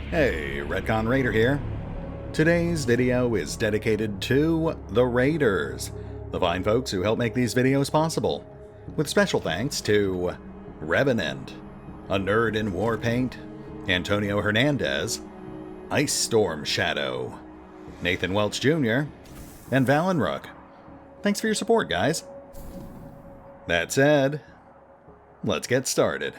Hey, RetconRaider here. Today's video is dedicated to the Raiders, the fine folks who help make these videos possible, with special thanks to Revenant, Anerdinwarpaint, Antonio Hernandez, Icestormshadow, Nathan Welch Jr., and Valinrook. Thanks for your support, guys. That said, let's get started.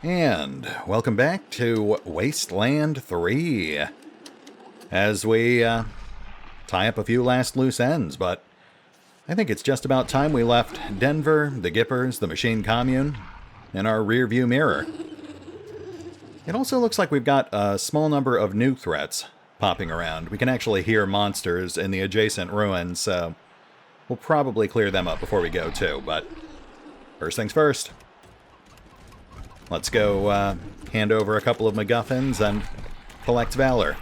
And welcome back to Wasteland 3, as we tie up a few last loose ends, but I think it's just about time we left Denver, the Gippers, the Machine Commune, in our rearview mirror. It also looks like we've got a small number of new threats popping around. We can actually hear monsters in the adjacent ruins, so we'll probably clear them up before we go too, but first things first. Let's go hand over a couple of MacGuffins and collect Valor.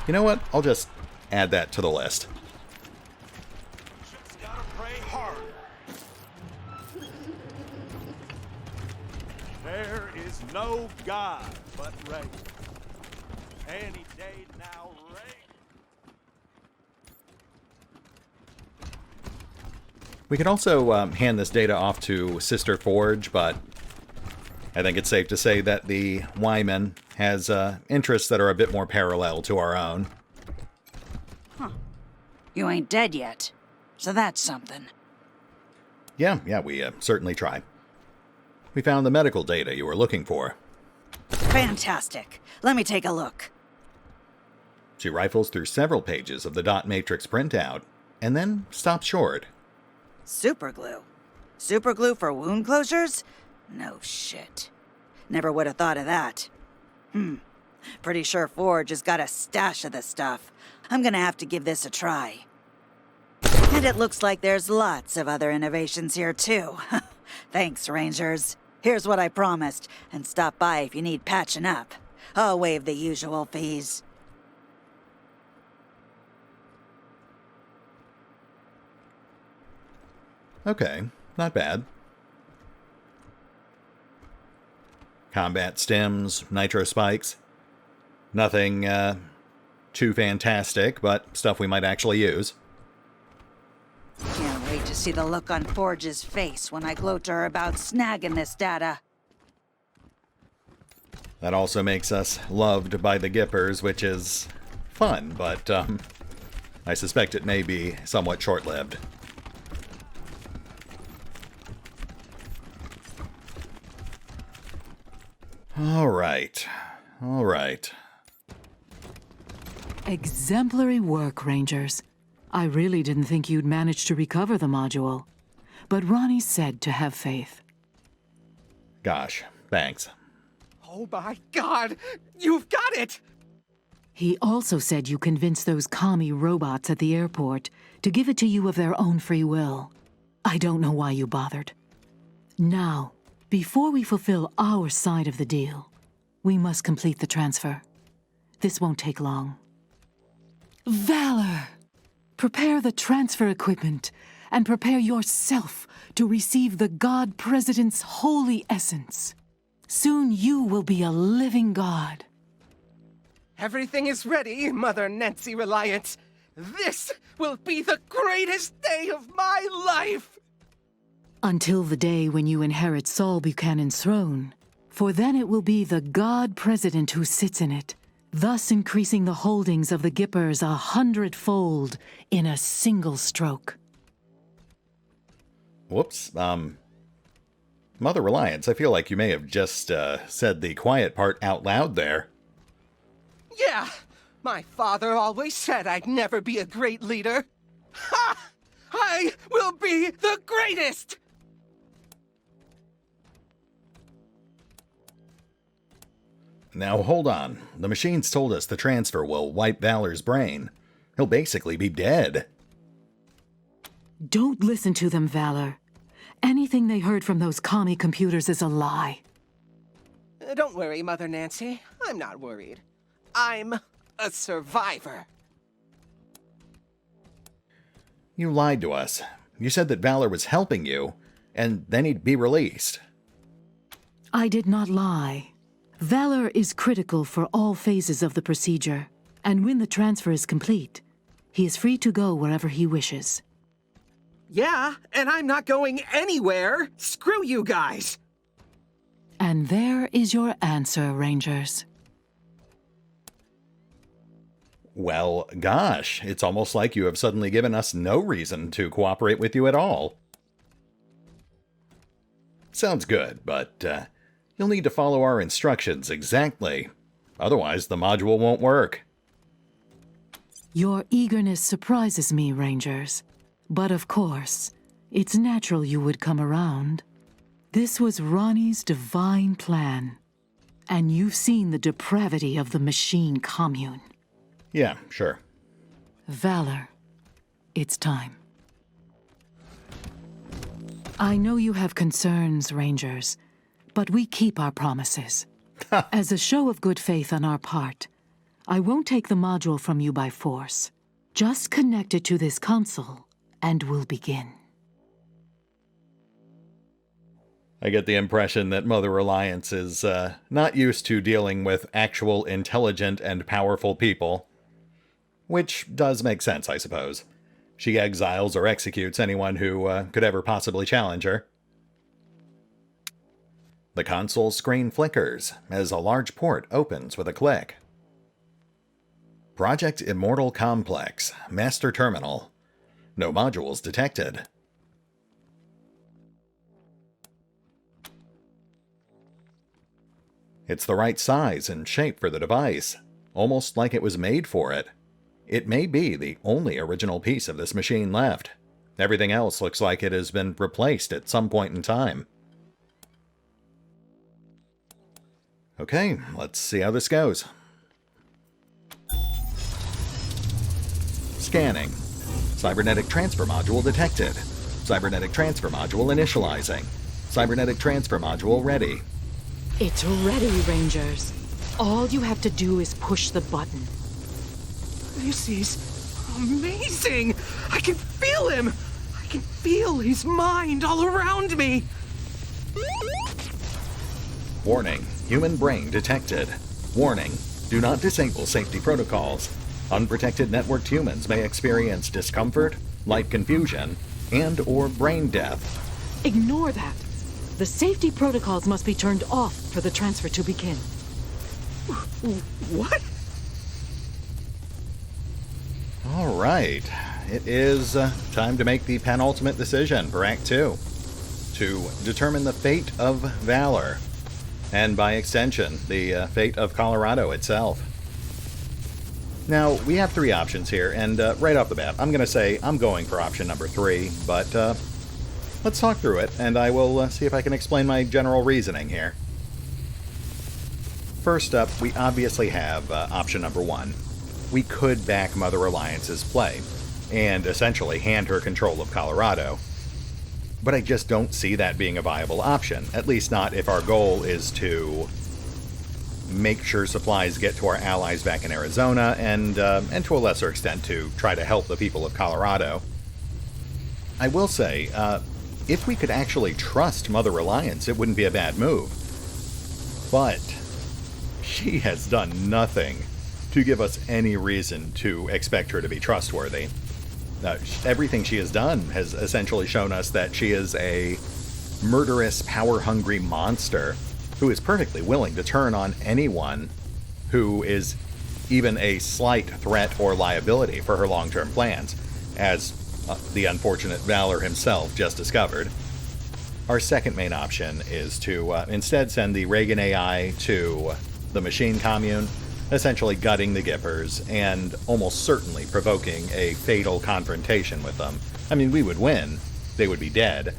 You know what? I'll just add that to the list. Just gotta pray hard. There is no God but rain. Any day now, rain. We could also hand this data off to Sister Forge, but I think it's safe to say that the Wyman has interests that are a bit more parallel to our own. Huh. You ain't dead yet, so that's something. Yeah, we certainly try. We found the medical data you were looking for. Fantastic. Let me take a look. She rifles through several pages of the dot matrix printout, and then stops short. Superglue? Superglue for wound closures? No shit. Never would have thought of that. Pretty sure Forge has got a stash of this stuff. I'm gonna have to give this a try. And it looks like there's lots of other innovations here too. Thanks, Rangers. Here's what I promised, and stop by if you need patching up. I'll waive the usual fees. Okay, not bad. Combat stims, nitro spikes. Nothing too fantastic, but stuff we might actually use. Can't wait to see the look on Forge's face when I gloat to her about snagging this data. That also makes us loved by the Gippers, which is fun, but I suspect it may be somewhat short-lived. All right. Exemplary work, Rangers. I really didn't think you'd manage to recover the module. But Ronnie said to have faith. Gosh, thanks. Oh my God! You've got it! He also said you convinced those commie robots at the airport to give it to you of their own free will. I don't know why you bothered. Now, before we fulfill our side of the deal, we must complete the transfer. This won't take long. Valor! Prepare the transfer equipment and prepare yourself to receive the God President's holy essence. Soon you will be a living god. Everything is ready, Mother Nancy Reliant. This will be the greatest day of my life! Until the day when you inherit Saul Buchanan's throne, for then it will be the God President who sits in it, thus increasing the holdings of the Gippers 100-fold in a single stroke. Whoops, Mother Reliance, I feel like you may have just said the quiet part out loud there. Yeah, my father always said I'd never be a great leader. Ha! I will be the greatest! Now hold on. The machines told us the transfer will wipe Valor's brain. He'll basically be dead. Don't listen to them, Valor. Anything they heard from those commie computers is a lie. Don't worry, Mother Nancy. I'm not worried. I'm a survivor. You lied to us. You said that Valor was helping you, and then he'd be released. I did not lie. Valor is critical for all phases of the procedure, and when the transfer is complete, he is free to go wherever he wishes. Yeah, and I'm not going anywhere. Screw you guys. And there is your answer, Rangers. Well, gosh, it's almost like you have suddenly given us no reason to cooperate with you at all. Sounds good, but you'll need to follow our instructions exactly. Otherwise, the module won't work. Your eagerness surprises me, Rangers. But of course, it's natural you would come around. This was Ronnie's divine plan. And you've seen the depravity of the machine commune. Yeah, sure. Valor, it's time. I know you have concerns, Rangers, but we keep our promises. As a show of good faith on our part, I won't take the module from you by force. Just connect it to this console, and we'll begin. I get the impression that Mother Alliance is not used to dealing with actual intelligent and powerful people. Which does make sense, I suppose. She exiles or executes anyone who could ever possibly challenge her. The console screen flickers as a large port opens with a click. Project Immortal Complex, Master Terminal. No modules detected. It's the right size and shape for the device, almost like it was made for it. It may be the only original piece of this machine left. Everything else looks like it has been replaced at some point in time. Okay, let's see how this goes. Scanning. Cybernetic transfer module detected. Cybernetic transfer module initializing. Cybernetic transfer module ready. It's ready, Rangers. All you have to do is push the button. This is amazing! I can feel him! I can feel his mind all around me! Warning, human brain detected. Warning, do not disable safety protocols. Unprotected networked humans may experience discomfort, light confusion, and/or brain death. Ignore that. The safety protocols must be turned off for the transfer to begin. What? All right, it is time to make the penultimate decision for Act 2. To determine the fate of Valor, and by extension, the fate of Colorado itself. Now, we have three options here, and right off the bat, I'm going to say I'm going for option number 3, but let's talk through it, and I will see if I can explain my general reasoning here. First up, we obviously have option number 1. We could back Mother Alliance's play, and essentially hand her control of Colorado. But I just don't see that being a viable option, at least not if our goal is to make sure supplies get to our allies back in Arizona, and to a lesser extent to try to help the people of Colorado. I will say, if we could actually trust Mother Alliance, it wouldn't be a bad move. But she has done nothing to give us any reason to expect her to be trustworthy. Everything she has done has essentially shown us that she is a murderous, power-hungry monster who is perfectly willing to turn on anyone who is even a slight threat or liability for her long-term plans, as the unfortunate Valor himself just discovered. Our second main option is to instead send the Reagan AI to the machine commune, essentially gutting the Gippers and almost certainly provoking a fatal confrontation with them. I mean, we would win. They would be dead.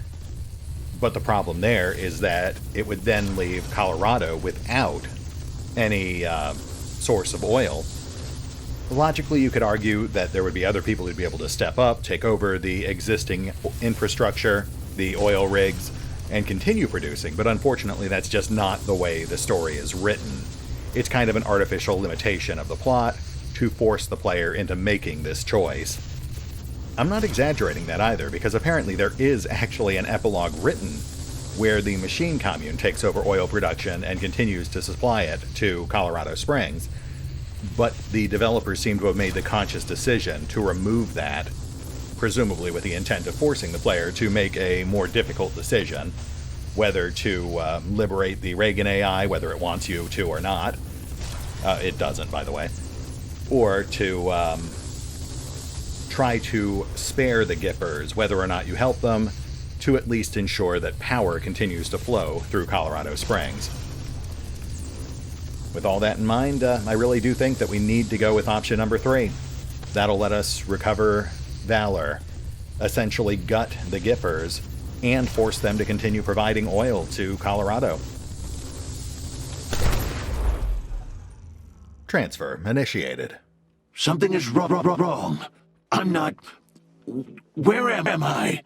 But the problem there is that it would then leave Colorado without any source of oil. Logically, you could argue that there would be other people who'd be able to step up, take over the existing infrastructure, the oil rigs, and continue producing, but unfortunately that's just not the way the story is written. It's kind of an artificial limitation of the plot to force the player into making this choice. I'm not exaggerating that either, because apparently there is actually an epilogue written where the machine commune takes over oil production and continues to supply it to Colorado Springs, but the developers seem to have made the conscious decision to remove that, presumably with the intent of forcing the player to make a more difficult decision, whether to liberate the Reagan AI, whether it wants you to or not. It doesn't, by the way. Or to try to spare the Gippers, whether or not you help them, to at least ensure that power continues to flow through Colorado Springs. With all that in mind, I really do think that we need to go with option number 3. That'll let us recover Valor, essentially gut the Gippers, and force them to continue providing oil to Colorado. Transfer initiated. Something is wrong. I'm not... Where am I?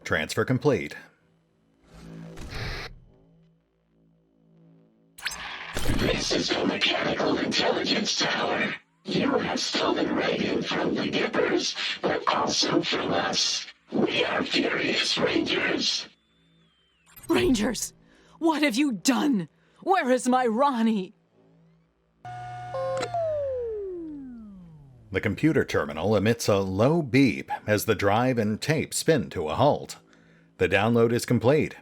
Transfer complete. This is the Mechanical Intelligence Tower. You have stolen Reagan from the Gippers, but also from us. We are furious Rangers. Rangers, what have you done? Where is my Ronnie? The computer terminal emits a low beep as the drive and tape spin to a halt. The download is complete.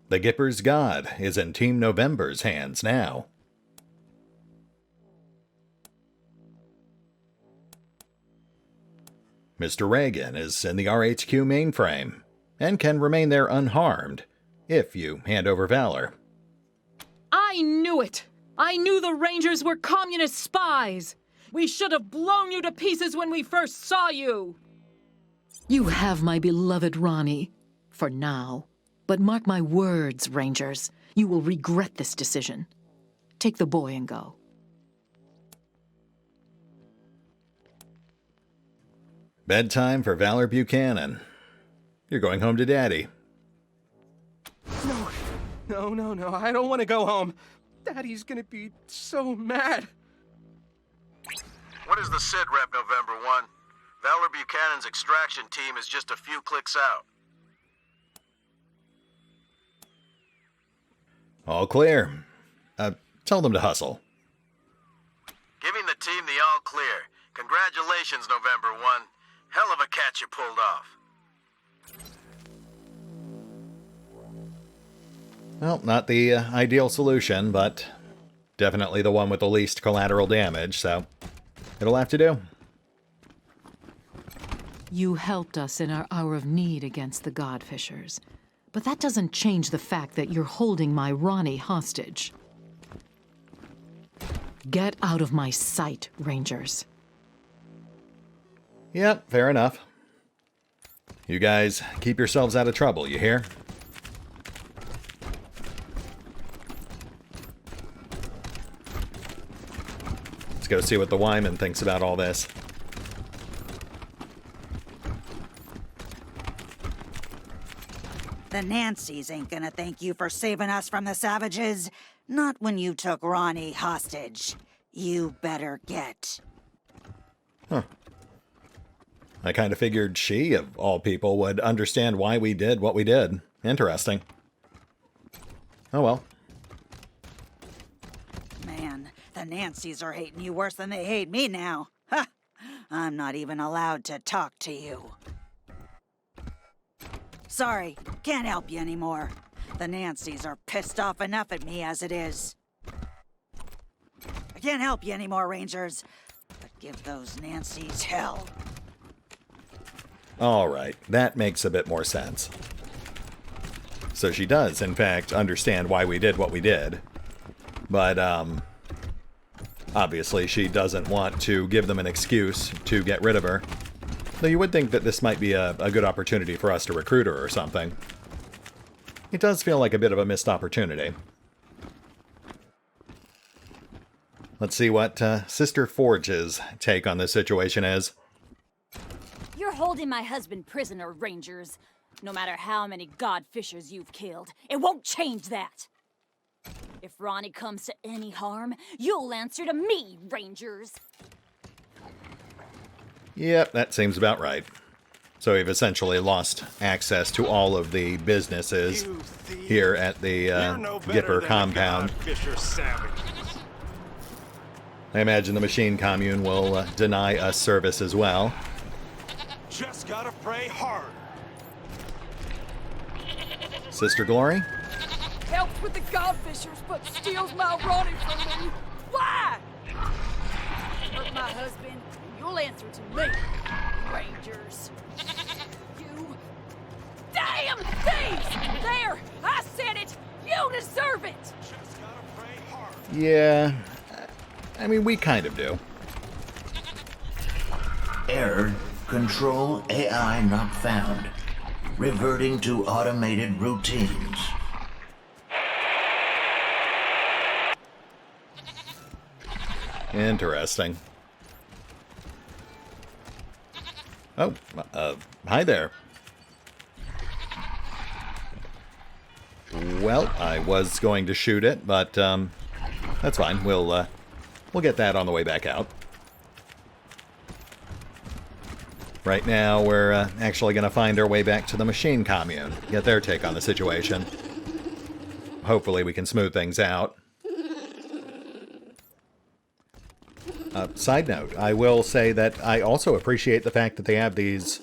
The Gipper's God is in Team November's hands now. Mr. Reagan is in the RHQ mainframe, and can remain there unharmed, if you hand over Valor. I knew it! I knew the Rangers were communist spies! We should have blown you to pieces when we first saw you! You have my beloved Ronnie, for now. But mark my words, Rangers, you will regret this decision. Take the boy and go. Bedtime for Valor Buchanan. You're going home to Daddy. No, I don't want to go home. Daddy's gonna be so mad. What is the SID, Rep November 1? Valor Buchanan's extraction team is just a few clicks out. All clear. Tell them to hustle. Giving the team the all clear. Congratulations, November 1. Hell of a catch you pulled off. Well, not the ideal solution, but definitely the one with the least collateral damage, so it'll have to do. You helped us in our hour of need against the Godfishers, but that doesn't change the fact that you're holding my Ronnie hostage. Get out of my sight, Rangers. Yep, fair enough. You guys keep yourselves out of trouble, you hear? Let's go see what the Wyman thinks about all this. The Nancys ain't gonna thank you for saving us from the savages. Not when you took Ronnie hostage. You better get. Huh. I kind of figured she, of all people, would understand why we did what we did. Interesting. Oh well. Man, the Nancys are hating you worse than they hate me now. Ha! I'm not even allowed to talk to you. Sorry, can't help you anymore. The Nancys are pissed off enough at me as it is. I can't help you anymore, Rangers. But give those Nancys hell. Alright, that makes a bit more sense. So she does, in fact, understand why we did what we did. But, obviously she doesn't want to give them an excuse to get rid of her. Though you would think that this might be a good opportunity for us to recruit her or something. It does feel like a bit of a missed opportunity. Let's see what Sister Forge's take on this situation is. You're holding my husband prisoner, Rangers. No matter how many godfishers you've killed, it won't change that. If Ronnie comes to any harm, you'll answer to me, Rangers. Yep, that seems about right. So we've essentially lost access to all of the businesses here at the Gipper compound. I imagine the machine commune will deny us service as well. Just gotta pray hard. Sister Glory? Helps with the godfishers, but steals my Ronnie from me. Why? Hurt my husband, and you'll answer to me, Rangers. You damn thieves! There! I said it! You deserve it! Just gotta pray hard. Yeah, I mean, we kind of do. Error. Control AI not found. Reverting to automated routines. Interesting. Oh, hi there. Well, I was going to shoot it, but that's fine. We'll get that on the way back out. Right now, we're actually going to find our way back to the machine commune, get their take on the situation. Hopefully we can smooth things out. Side note, I will say that I also appreciate the fact that they have these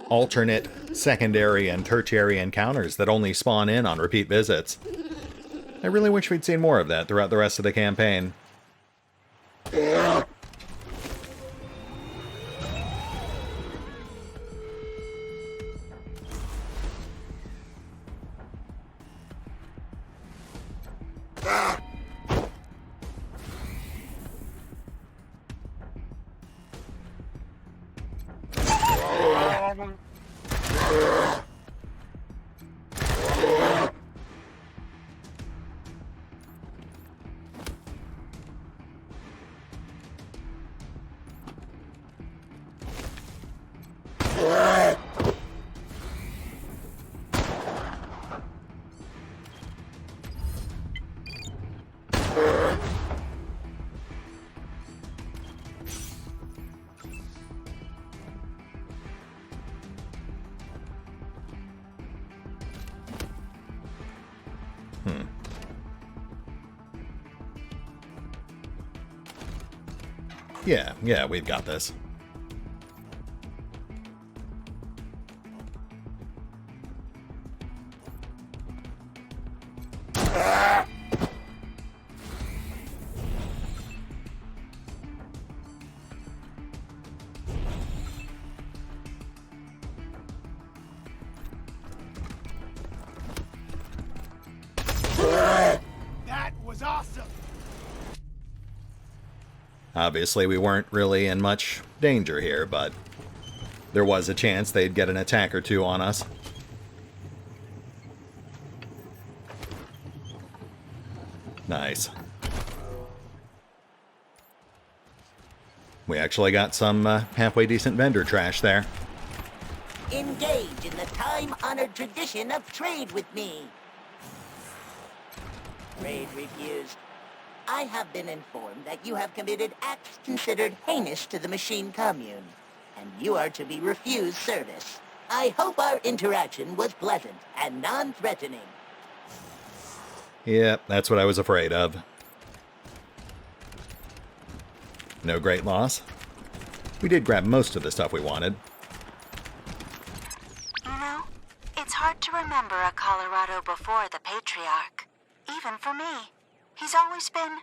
alternate secondary and tertiary encounters that only spawn in on repeat visits. I really wish we'd seen more of that throughout the rest of the campaign. Yeah, we've got this. That was awesome. Obviously, we weren't really in much danger here, but there was a chance they'd get an attack or two on us. Nice. We actually got some halfway decent vendor trash there. Engage in the time-honored tradition of trade with me. Trade refused. I have been informed that you have committed acts considered heinous to the machine commune, and you are to be refused service. I hope our interaction was pleasant and non-threatening. Yep, that's what I was afraid of. No great loss. We did grab most of the stuff we wanted. You know, it's hard to remember a Colorado before the Patriarch. Even for me. He's always been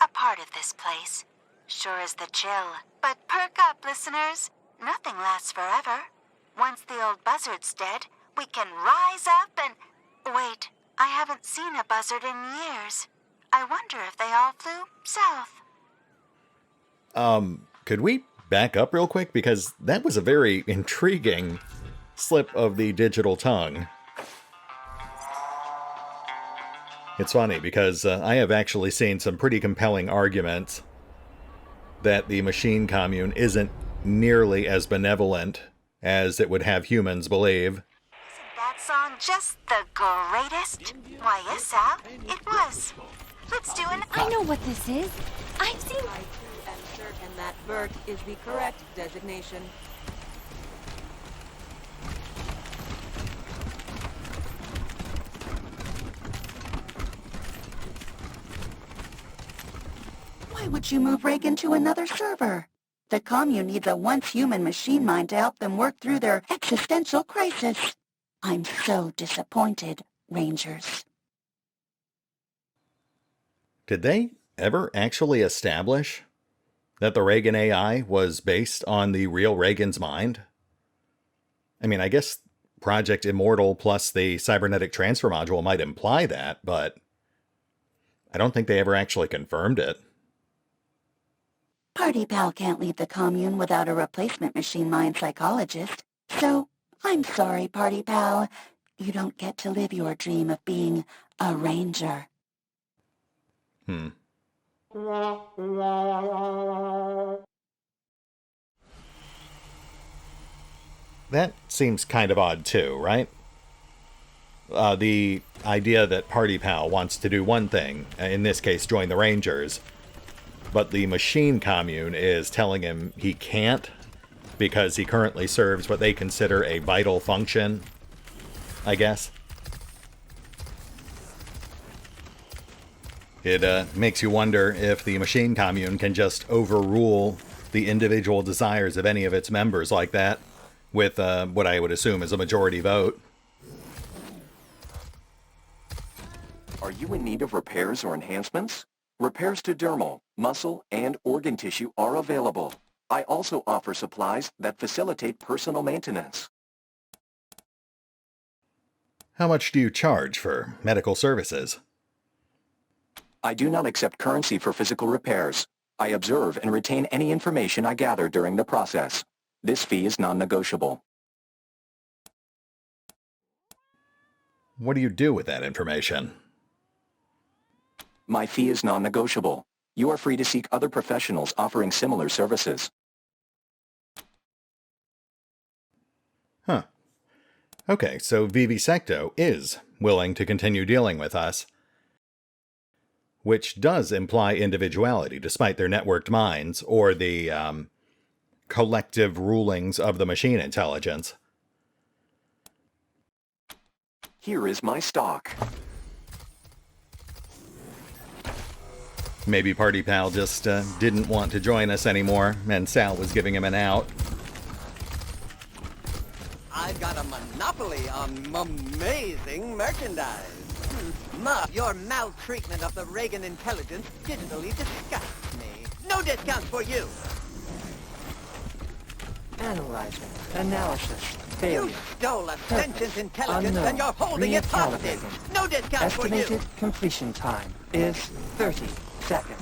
a part of this place. Sure as the chill. But perk up, listeners. Nothing lasts forever. Once the old buzzard's dead, we can rise up and... Wait, I haven't seen a buzzard in years. I wonder if they all flew south. Could we back up real quick? Because that was a very intriguing slip of the digital tongue. It's funny because I have actually seen some pretty compelling arguments that the machine commune isn't nearly as benevolent as it would have humans believe. Isn't just the greatest? Why, yes, Sal, it was. Let's do an... I know what this is. I've seen... I am certain that Bert is the correct designation. Why would you move Reagan to another server? The commune needs a once-human machine mind to help them work through their existential crisis. I'm so disappointed, Rangers. Did they ever actually establish that the Reagan AI was based on the real Reagan's mind? I mean, I guess Project Immortal plus the cybernetic transfer module might imply that, but I don't think they ever actually confirmed it. Party Pal can't leave the commune without a replacement machine mind psychologist. So, I'm sorry, Party Pal. You don't get to live your dream of being a ranger. That seems kind of odd too, right? The idea that Party Pal wants to do one thing, in this case join the Rangers, but the machine commune is telling him he can't because he currently serves what they consider a vital function, I guess. It makes you wonder if the machine commune can just overrule the individual desires of any of its members like that, with what I would assume is a majority vote. Are you in need of repairs or enhancements? Repairs to dermal, muscle, and organ tissue are available. I also offer supplies that facilitate personal maintenance. How much do you charge for medical services? I do not accept currency for physical repairs. I observe and retain any information I gather during the process. This fee is non-negotiable. What do you do with that information? My fee is non-negotiable. You are free to seek other professionals offering similar services. Huh. Okay, so Vivisecto is willing to continue dealing with us, which does imply individuality despite their networked minds or the collective rulings of the machine intelligence. Here is my stock. Maybe Party Pal just didn't want to join us anymore, and Sal was giving him an out. I've got a monopoly on amazing merchandise. Your maltreatment of the Reagan intelligence digitally disgusts me. No discounts for you! Analyzing. Analysis. Failure. You stole a sentient intelligence Unknown. and you're holding it hostage. No discounts for you! Estimated completion time is 30 seconds.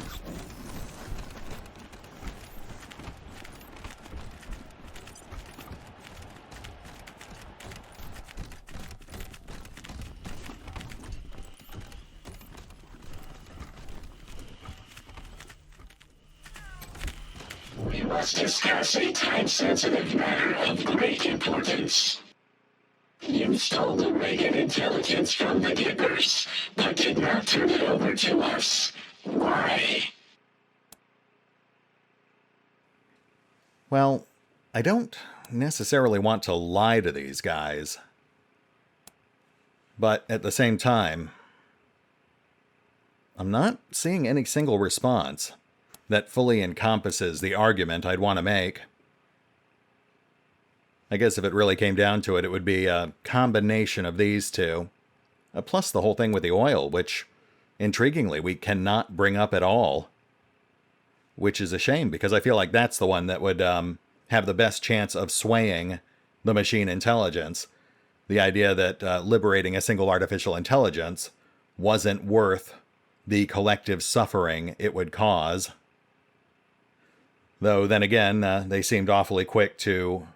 We must discuss a time-sensitive matter of great importance. You stole the Reagan intelligence from the Gibbers, but did not turn it over to us. Why? Well, I don't necessarily want to lie to these guys, but at the same time, I'm not seeing any single response that fully encompasses the argument I'd want to make. I guess if it really came down to it, it would be a combination of these two, plus the whole thing with the oil, which, intriguingly, we cannot bring up at all, which is a shame, because I feel like that's the one that would have the best chance of swaying the machine intelligence. The idea that liberating a single artificial intelligence wasn't worth the collective suffering it would cause. Though, then again, they seemed awfully quick to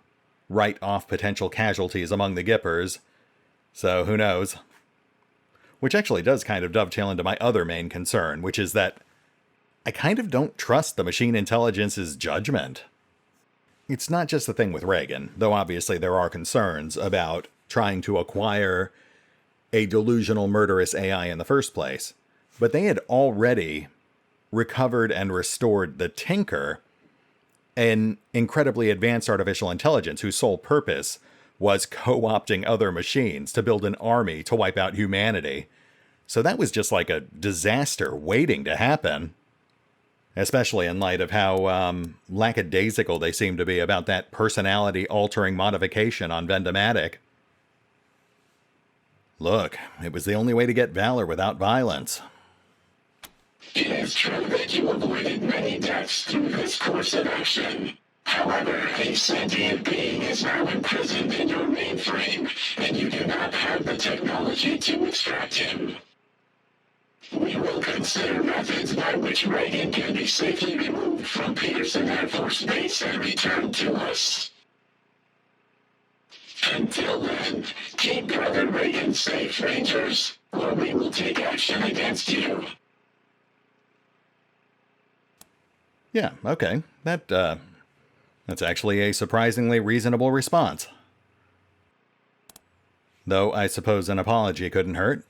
write off potential casualties among the Gippers, so who knows. Which actually does kind of dovetail into my other main concern, which is that I kind of don't trust the machine intelligence's judgment. It's not just the thing with Reagan, though obviously there are concerns about trying to acquire a delusional, murderous AI in the first place. But they had already recovered and restored the Tinker, an incredibly advanced artificial intelligence whose sole purpose was co-opting other machines to build an army to wipe out humanity. So that was just like a disaster waiting to happen. Especially in light of how lackadaisical they seem to be about that personality-altering modification on Vendomatic. Look, it was the only way to get Valor without violence. It is true that you avoided many deaths through this course of action. However, a sentient being is now imprisoned in your mainframe, and you do not have the technology to extract him. We will consider methods by which Reagan can be safely removed from Peterson Air Force Base and returned to us. Until then, keep Brother Reagan safe, Rangers, or we will take action against you. Yeah, okay. That's actually a surprisingly reasonable response. Though I suppose an apology couldn't hurt.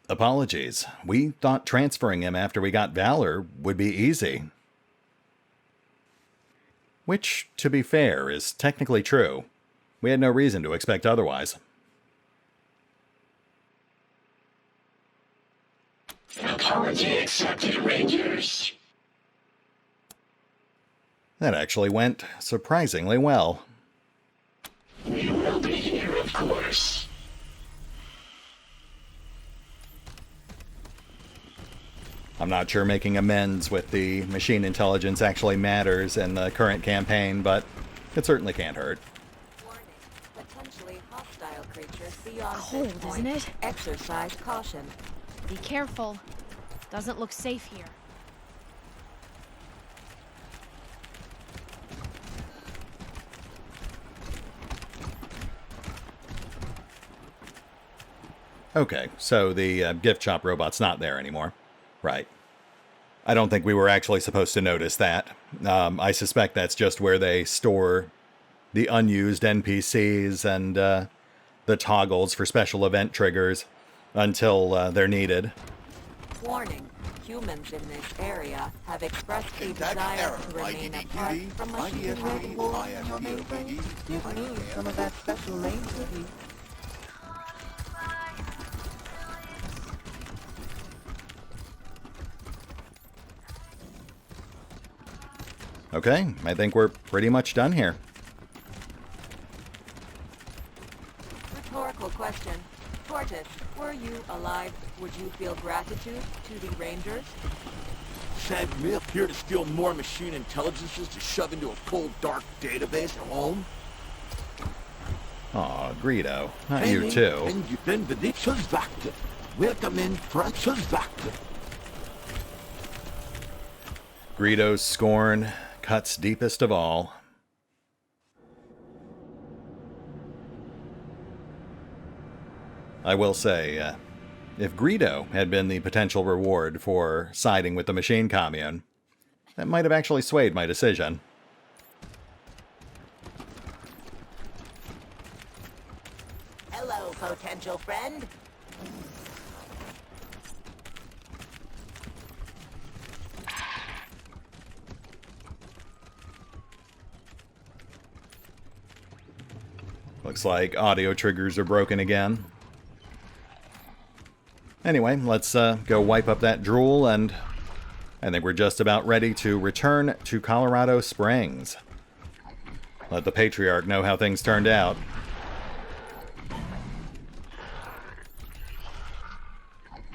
Apologies. We thought transferring him after we got Valor would be easy. Which, to be fair, is technically true. We had no reason to expect otherwise. Apology accepted, Rangers. That actually went surprisingly well. We will be here, of course. I'm not sure making amends with the machine intelligence actually matters in the current campaign, but it certainly can't hurt. Warning. Potentially hostile creatures beyond Cold, this point. isn't it? Exercise caution. Be careful. Doesn't look safe here. Okay, so the gift shop robot's not there anymore. Right. I don't think we were actually supposed to notice that. I suspect that's just where they store the unused NPCs and the toggles for special event triggers until they're needed. Warning. Humans in this area have expressed a desire to remain apart from machine readable information. You lose some of that special lane with you. Okay, I think we're pretty much done here. Rhetorical question. Tortoise, were you alive? Would you feel gratitude to the Rangers? Sad real here to steal more machine intelligences to shove into a cold, dark database at home? Aw, Greedo. Not you too. Greedo's scorn cuts deepest of all. I will say, if Greedo had been the potential reward for siding with the machine commune, that might have actually swayed my decision. Hello, potential friend. Looks like audio triggers are broken again. Anyway, let's go wipe up that drool, and I think we're just about ready to return to Colorado Springs. Let the Patriarch know how things turned out.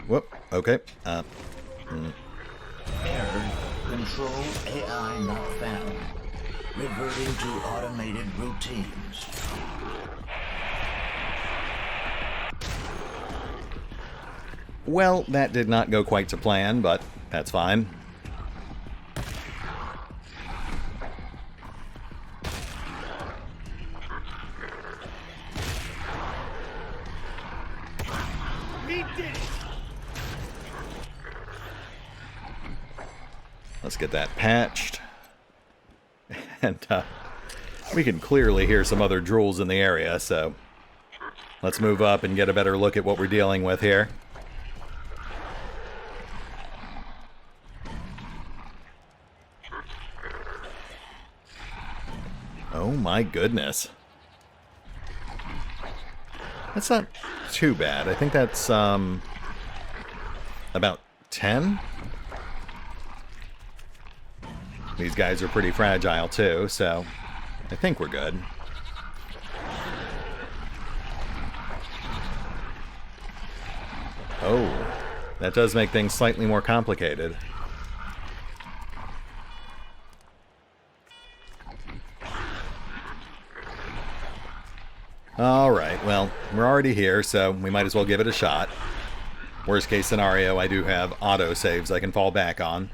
Whoop, okay. Error. Control AI not found. Reverting to automated routines. Well, that did not go quite to plan, but that's fine. We did it! Let's get that patched. And we can clearly hear some other drools in the area, so Let's move up and get a better look at what we're dealing with here. Oh my goodness. That's not too bad. I think that's about 10. These guys are pretty fragile too, so I think we're good. Oh, that does make things slightly more complicated. Alright, well, we're already here, so we might as well give it a shot. Worst case scenario, I do have auto-saves I can fall back on.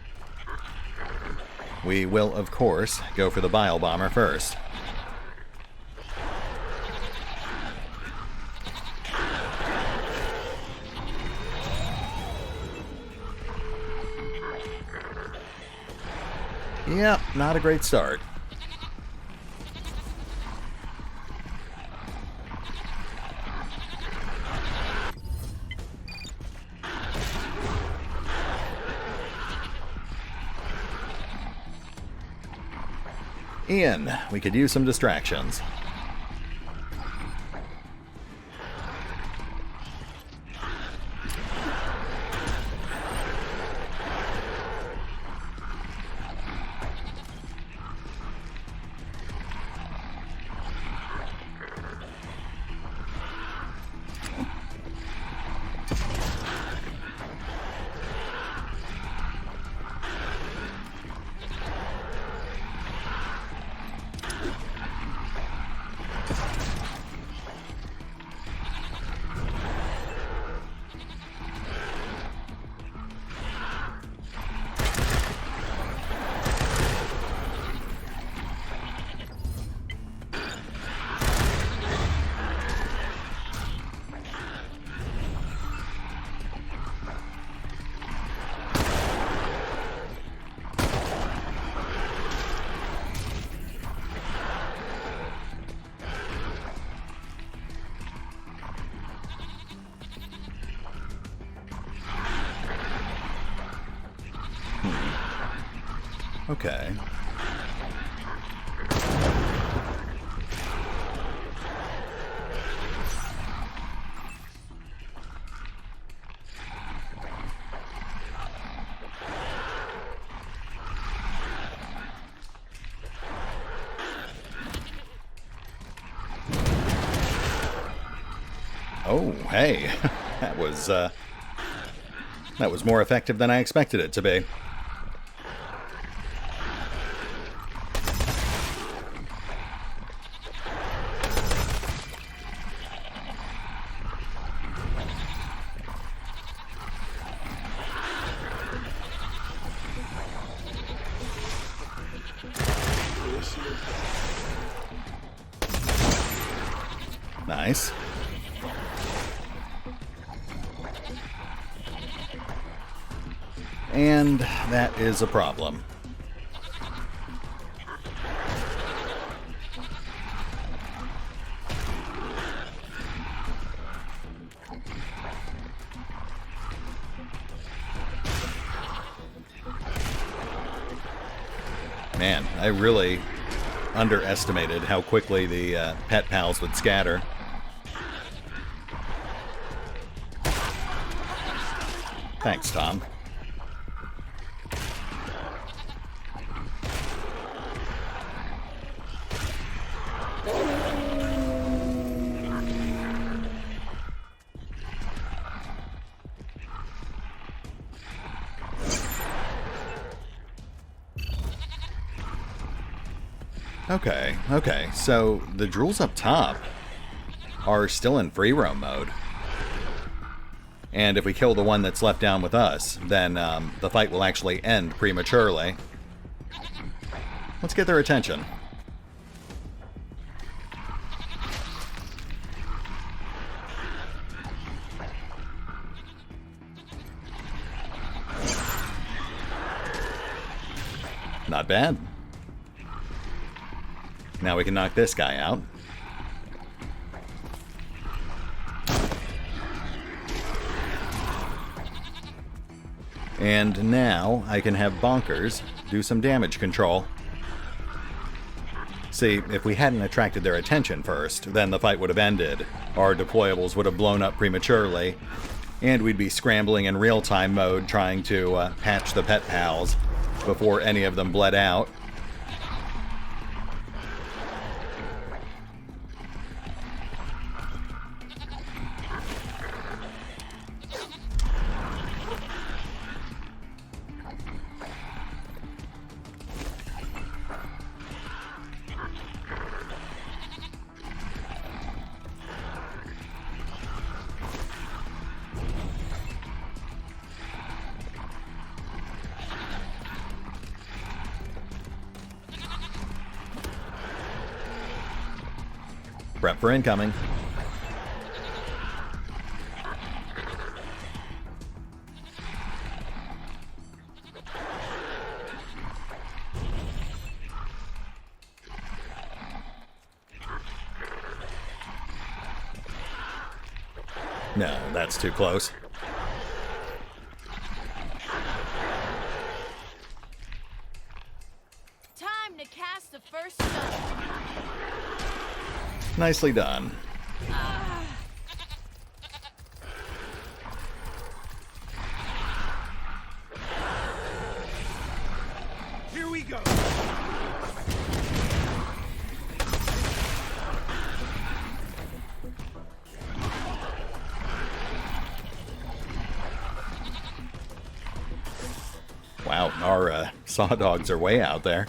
We will, of course, go for the Bile Bomber first. Yep, not a great start. Ian, we could use some distractions. Okay. Oh, hey. That was more effective than I expected it to be. Nice. And that is a problem. Man, I really underestimated how quickly the pet pals would scatter. Thanks, Tom. Okay, so the drools up top are still in free roam mode. And if we kill the one that's left down with us, then the fight will actually end prematurely. Let's get their attention. Not bad. Now we can knock this guy out. And now I can have Bonkers do some damage control. See, if we hadn't attracted their attention first, then the fight would have ended. Our deployables would have blown up prematurely, and we'd be scrambling in real-time mode trying to patch the pet pals before any of them bled out. Prep for incoming. No, that's too close. Time to cast the first stone. Nicely done. Here we go. Wow, our saw dogs are way out there.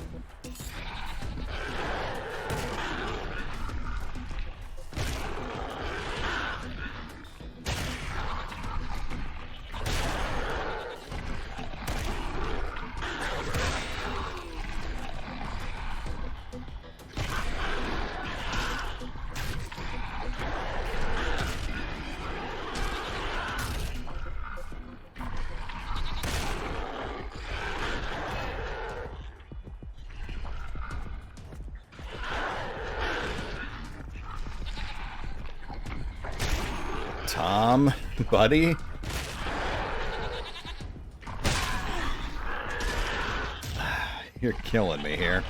Tom, buddy. You're killing me here.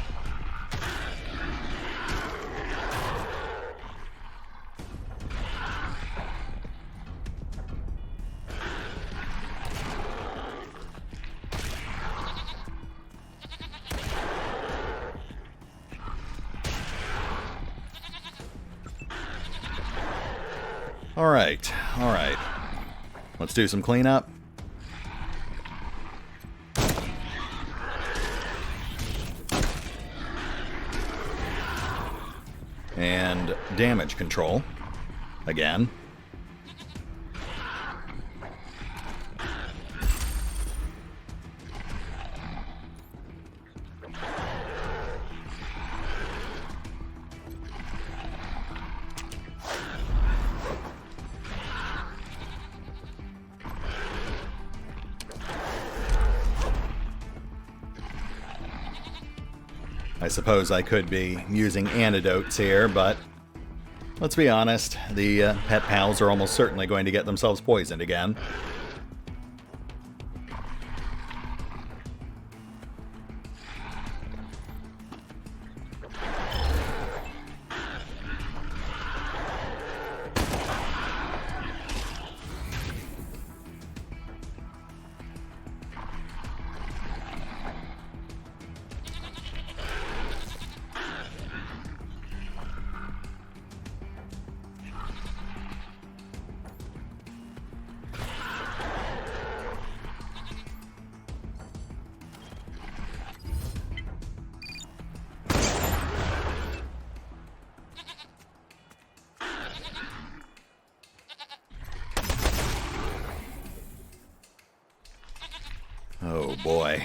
All right. Let's do some cleanup. And damage control. Again. I suppose I could be using antidotes here, but let's be honest, the pet pals are almost certainly going to get themselves poisoned again. Oh boy.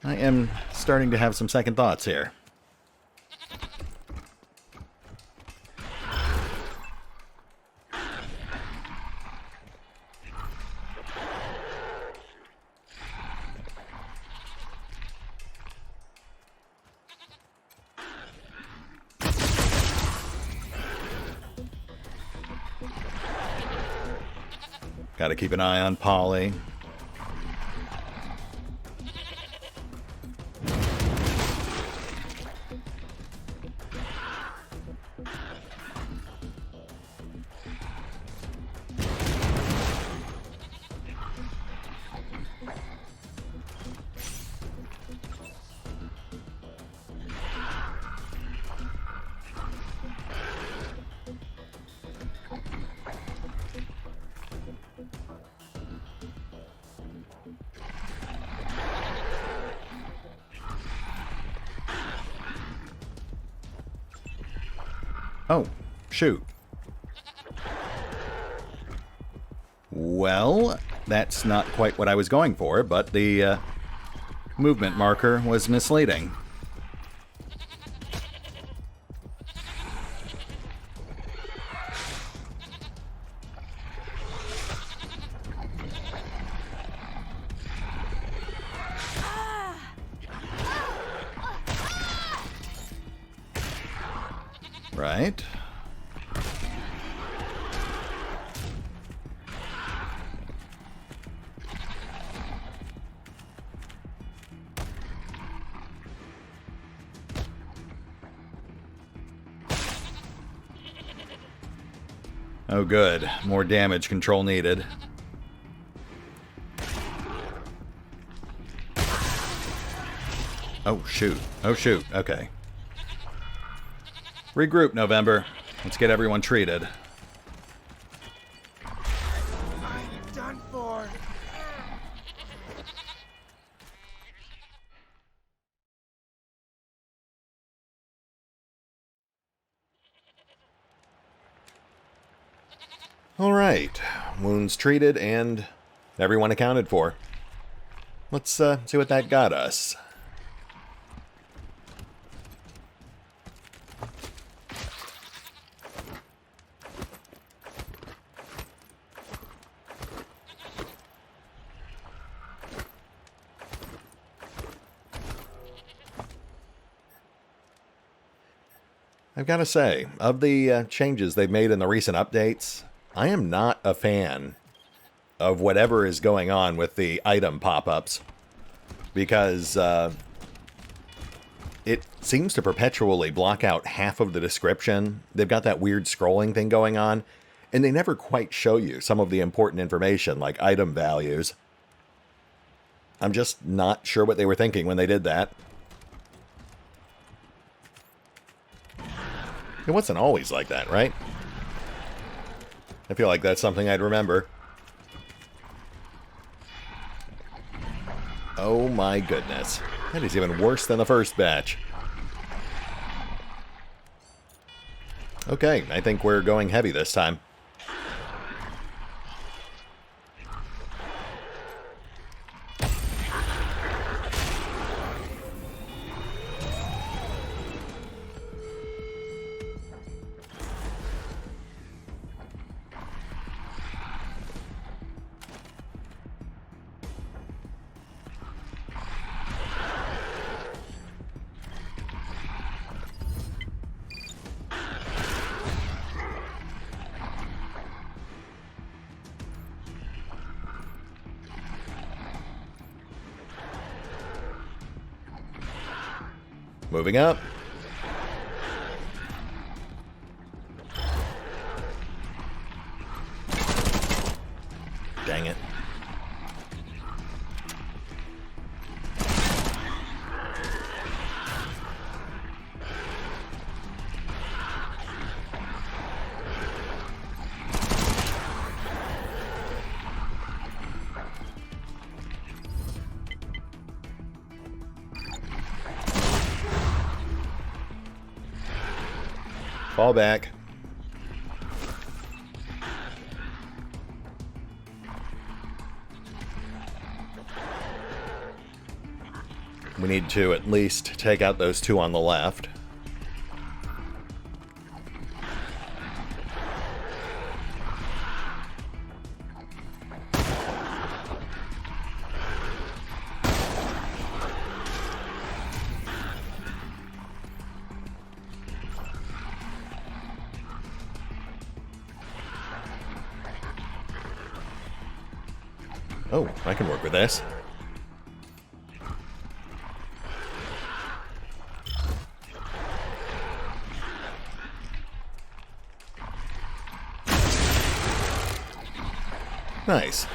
I am starting to have some second thoughts here. Gotta keep an eye on Polly. Oh, shoot. Well, that's not quite what I was going for, but the movement marker was misleading. Right. Oh good, more damage control needed. Oh shoot, okay. Regroup, November. Let's get everyone treated. I'm done for. All right, wounds treated and everyone accounted for. Let's see what that got us. I've got to say, of the changes they've made in the recent updates, I am not a fan of whatever is going on with the item pop-ups, because it seems to perpetually block out half of the description. They've got that weird scrolling thing going on, and they never quite show you some of the important information, like item values. I'm just not sure what they were thinking when they did that. It wasn't always like that, right? I feel like that's something I'd remember. Oh my goodness. That is even worse than the first batch. Okay, I think we're going heavy this time. Moving up. Dang it. Fall back. We need to at least take out those two on the left. Oh, I can work with this. Nice.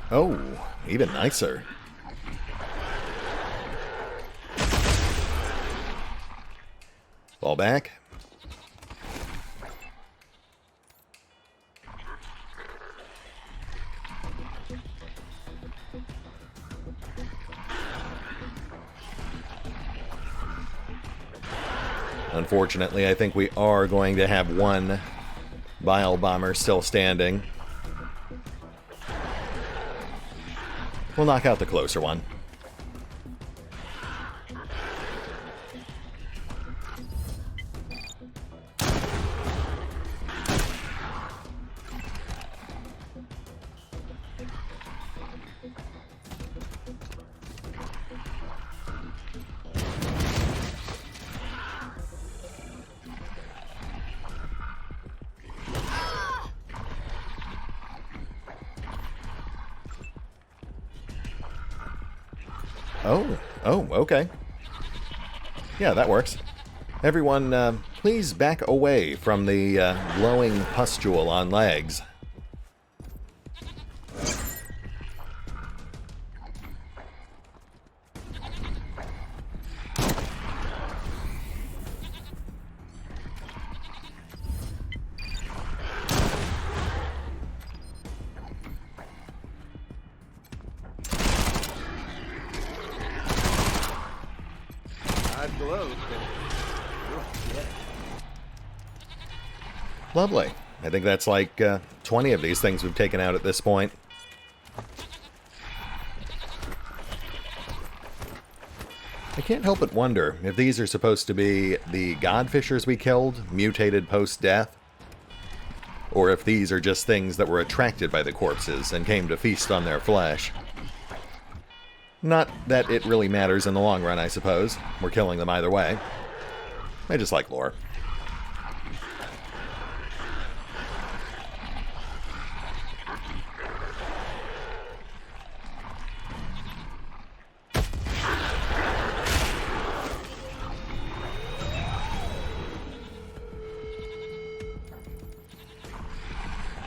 Oh, even nicer. Fall back. Unfortunately, I think we are going to have one Bile Bomber still standing. We'll knock out the closer one. Oh, okay. Yeah, that works. Everyone, please back away from the glowing pustule on legs. Lovely. I think that's like 20 of these things we've taken out at this point. I can't help but wonder if these are supposed to be the godfishers we killed, mutated post-death, or if these are just things that were attracted by the corpses and came to feast on their flesh. Not that it really matters in the long run, I suppose. We're killing them either way. I just like lore.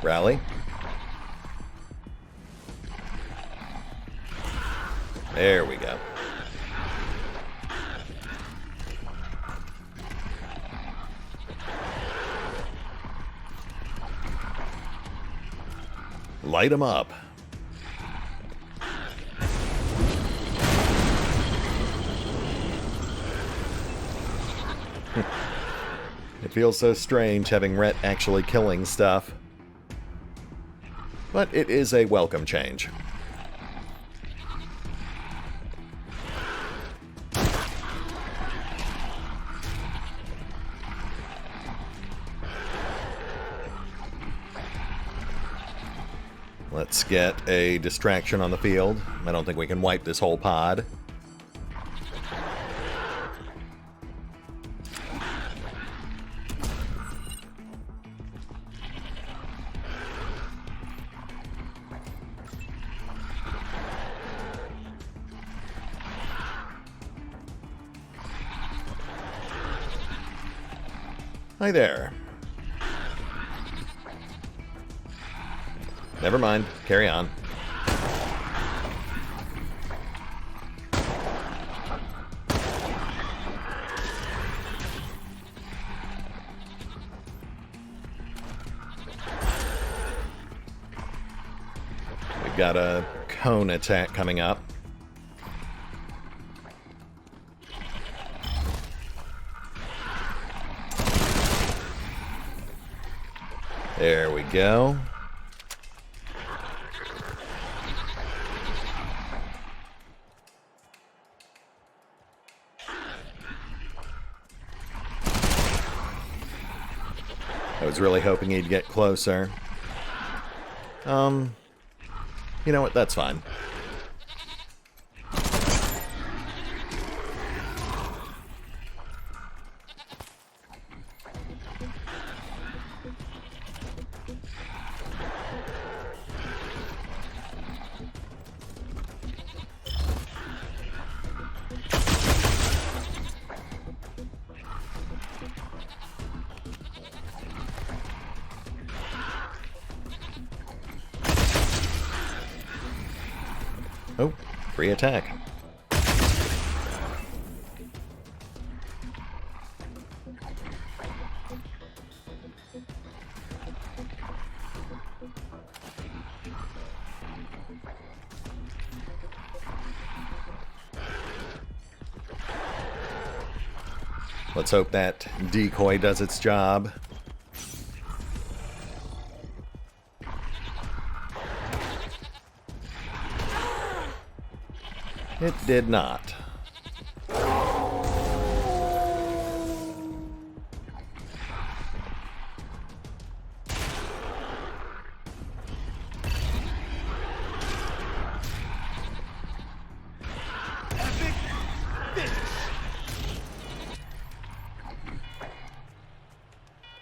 Rally. There we go. Light 'em up. It feels so strange having Ret actually killing stuff. But it is a welcome change. Let's get a distraction on the field. I don't think we can wipe this whole pod. Hi there. Never mind. Carry on. We've got a cone attack coming up. There we go. I was really hoping he'd get closer. You know what? That's fine. free attack. Let's hope that decoy does its job. It did not.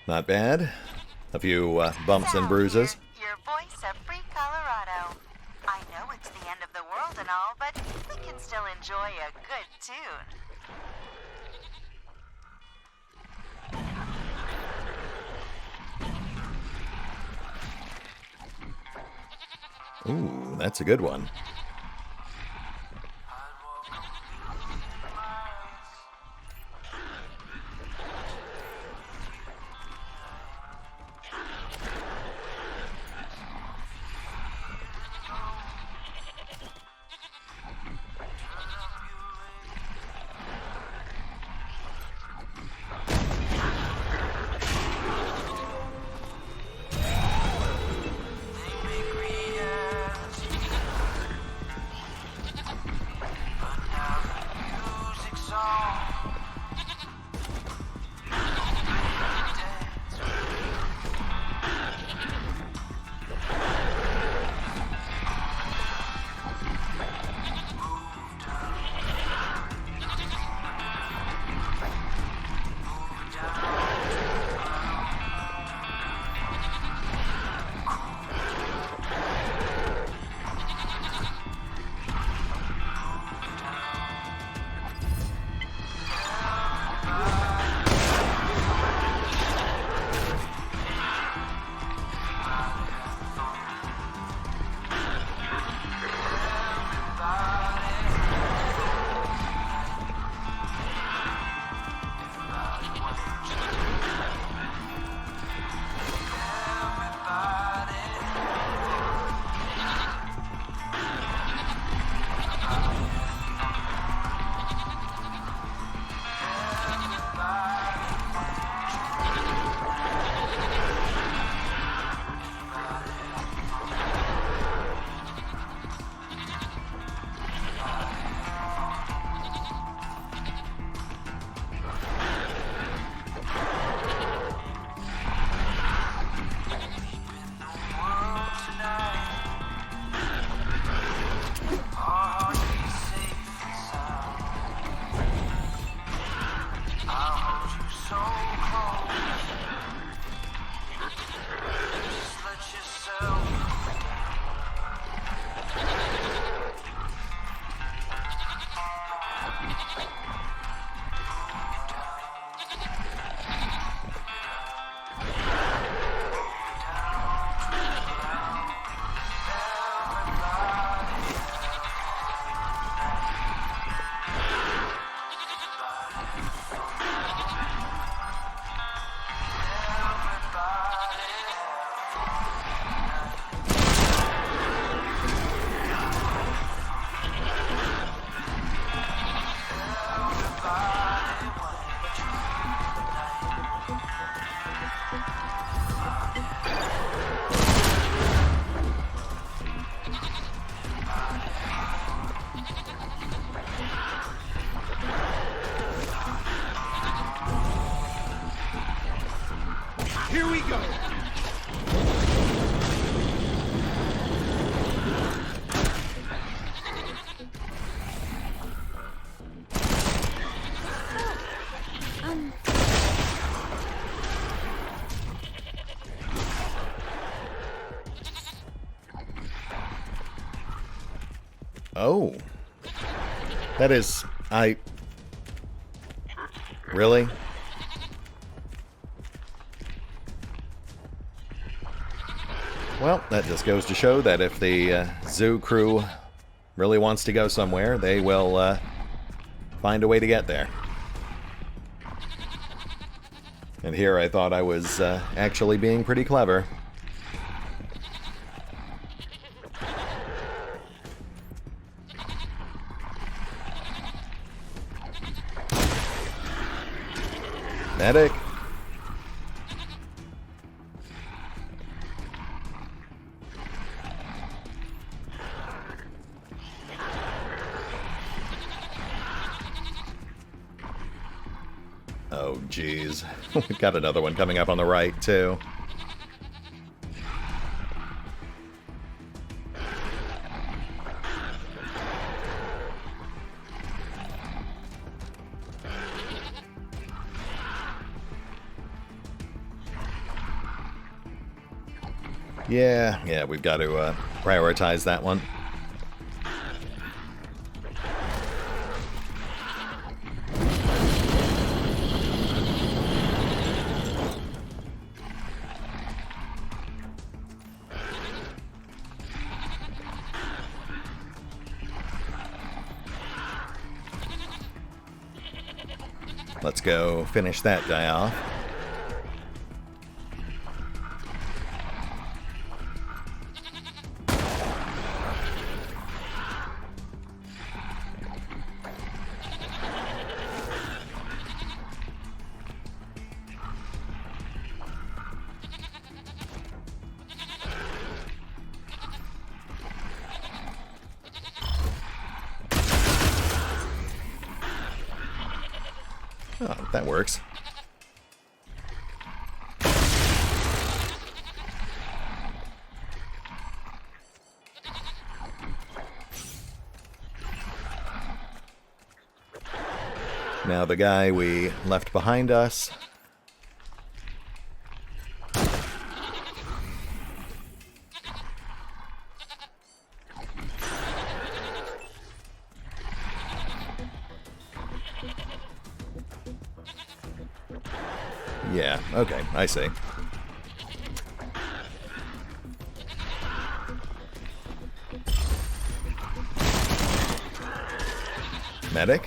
Not bad. A few bumps and bruises. Your voice of free Colorado. I know it's the end of the world and all, but we can still enjoy a good tune. Ooh, that's a good one. Here we go. Oh. That is... Really? Well, that just goes to show that if the zoo crew really wants to go somewhere, they will find a way to get there. And here I thought I was actually being pretty clever. Medic. Oh, geez. We've got another one coming up on the right, too. Yeah, we've got to prioritize that one. Let's go finish that guy off. Oh, that works. Now the guy we left behind us. Yeah, okay, I see. Medic?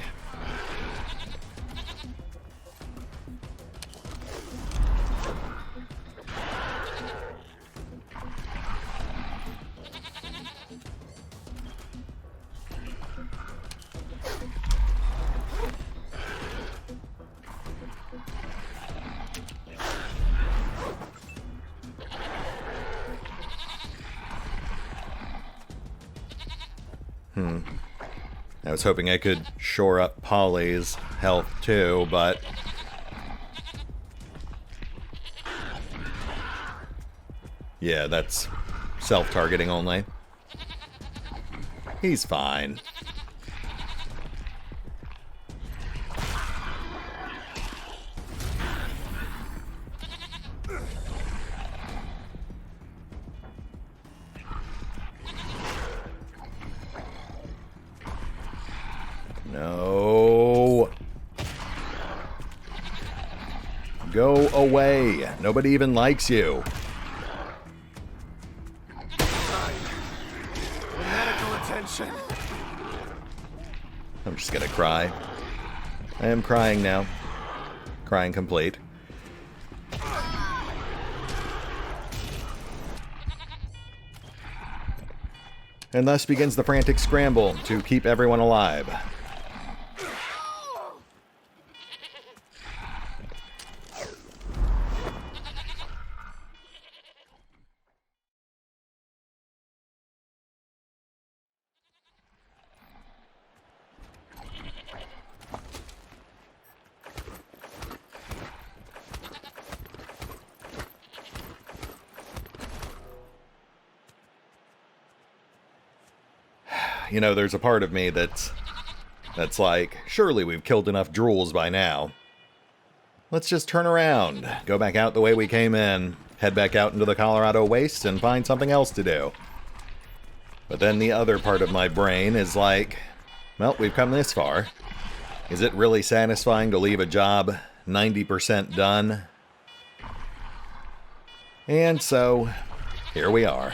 I was hoping I could shore up Polly's health too, but... yeah, that's self-targeting only. He's fine. No. Go away. Nobody even likes you. Medical attention. I'm just gonna cry. I am crying now. Crying complete. And thus begins the frantic scramble to keep everyone alive. You know, there's a part of me that's like, surely we've killed enough drools by now. Let's just turn around, go back out the way we came in, head back out into the Colorado Wastes and find something else to do. But then the other part of my brain is like, well, we've come this far. Is it really satisfying to leave a job 90% done? And so, here we are.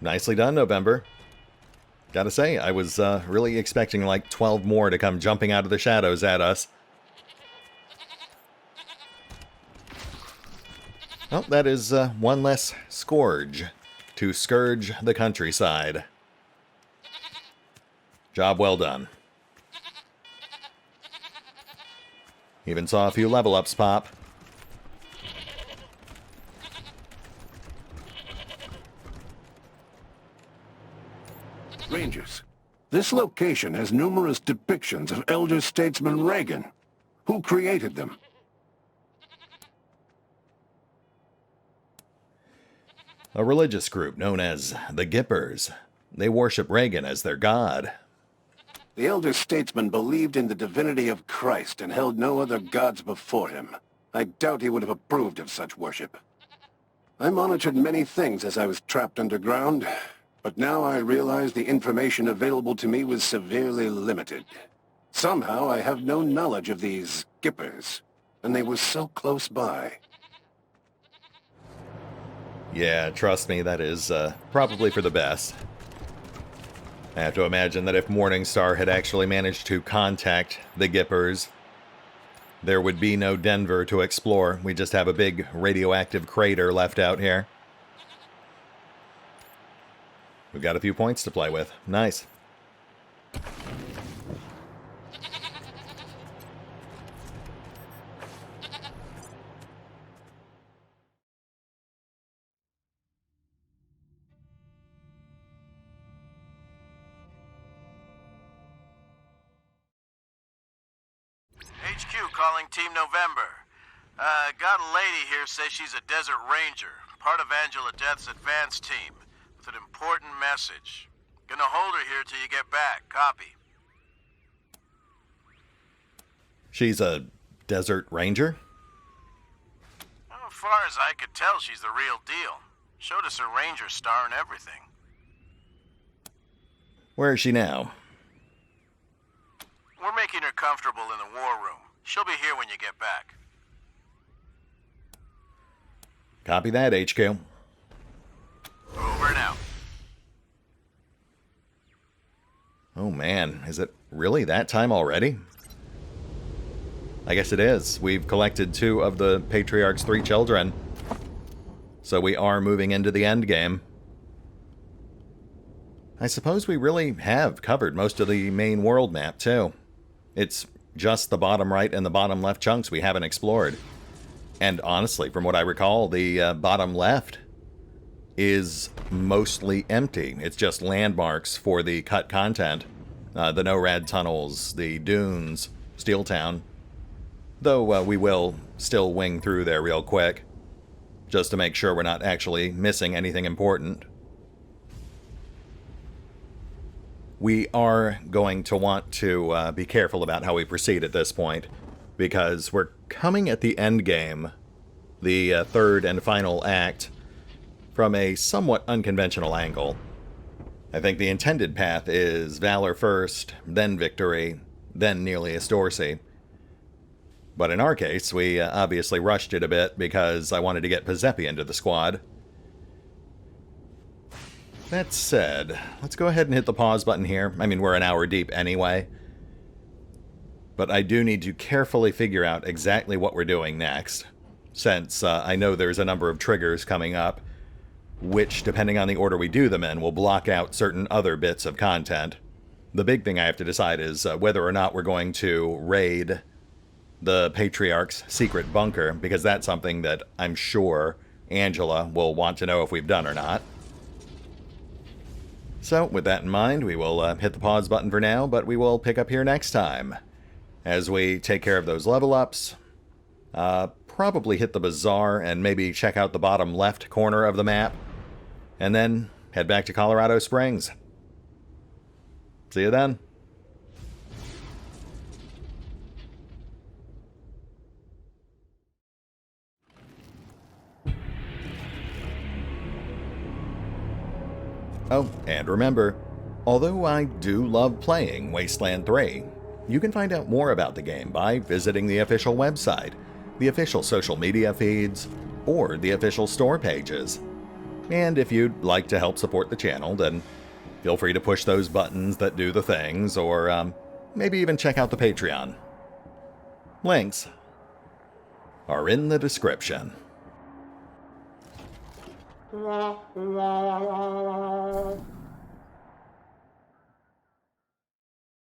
Nicely done, November. Gotta say, I was really expecting like 12 more to come jumping out of the shadows at us. Well, that is one less scourge to scourge the countryside. Job well done. Even saw a few level ups pop. Rangers, this location has numerous depictions of elder statesman Reagan. Who created them? A religious group known as the Gippers. They worship Reagan as their god. The elder statesman believed in the divinity of Christ and held no other gods before him. I doubt he would have approved of such worship. I monitored many things as I was trapped underground, but now I realize the information available to me was severely limited. Somehow I have no knowledge of these Gippers, and they were so close by. Yeah, trust me, that is probably for the best. I have to imagine that if Morningstar had actually managed to contact the Gippers, there would be no Denver to explore. We just have a big radioactive crater left out here. We've got a few points to play with. Nice. HQ calling Team November. Got a lady here says she's a desert ranger, part of Angela Deth's advance team, with an important message. Gonna hold her here till you get back. Copy. She's a desert ranger? Well, as far as I could tell, she's the real deal. Showed us her ranger star and everything. Where is she now? We're making her comfortable in the war room. She'll be here when you get back. Copy that, HQ. Over now. Oh man, is it really that time already? I guess it is. We've collected 2 of the Patriarch's 3 children. So we are moving into the end game. I suppose we really have covered most of the main world map, too. It's just the bottom right and the bottom left chunks we haven't explored. And honestly, from what I recall, the bottom left is mostly empty. It's just landmarks for the cut content. The NORAD tunnels, the dunes, Steel Town. Though we will still wing through there real quick, just to make sure we're not actually missing anything important. We are going to want to be careful about how we proceed at this point, because we're coming at the end game, the third and final act, from a somewhat unconventional angle. I think the intended path is Valor first, then victory, then nearly Icestormshadow. But in our case, we obviously rushed it a bit because I wanted to get Pazeppi into the squad. That said, let's go ahead and hit the pause button here. I mean, we're an hour deep anyway. But I do need to carefully figure out exactly what we're doing next, since I know there's a number of triggers coming up, which, depending on the order we do them in, will block out certain other bits of content. The big thing I have to decide is whether or not we're going to raid the Patriarch's secret bunker, because that's something that I'm sure Angela will want to know if we've done or not. So, with that in mind, we will hit the pause button for now, but we will pick up here next time as we take care of those level ups, probably hit the bazaar and maybe check out the bottom left corner of the map, and then head back to Colorado Springs. See you then. Oh, and remember, although I do love playing Wasteland 3, you can find out more about the game by visiting the official website, the official social media feeds, or the official store pages. And if you'd like to help support the channel, then feel free to push those buttons that do the things, or maybe even check out the Patreon. Links are in the description.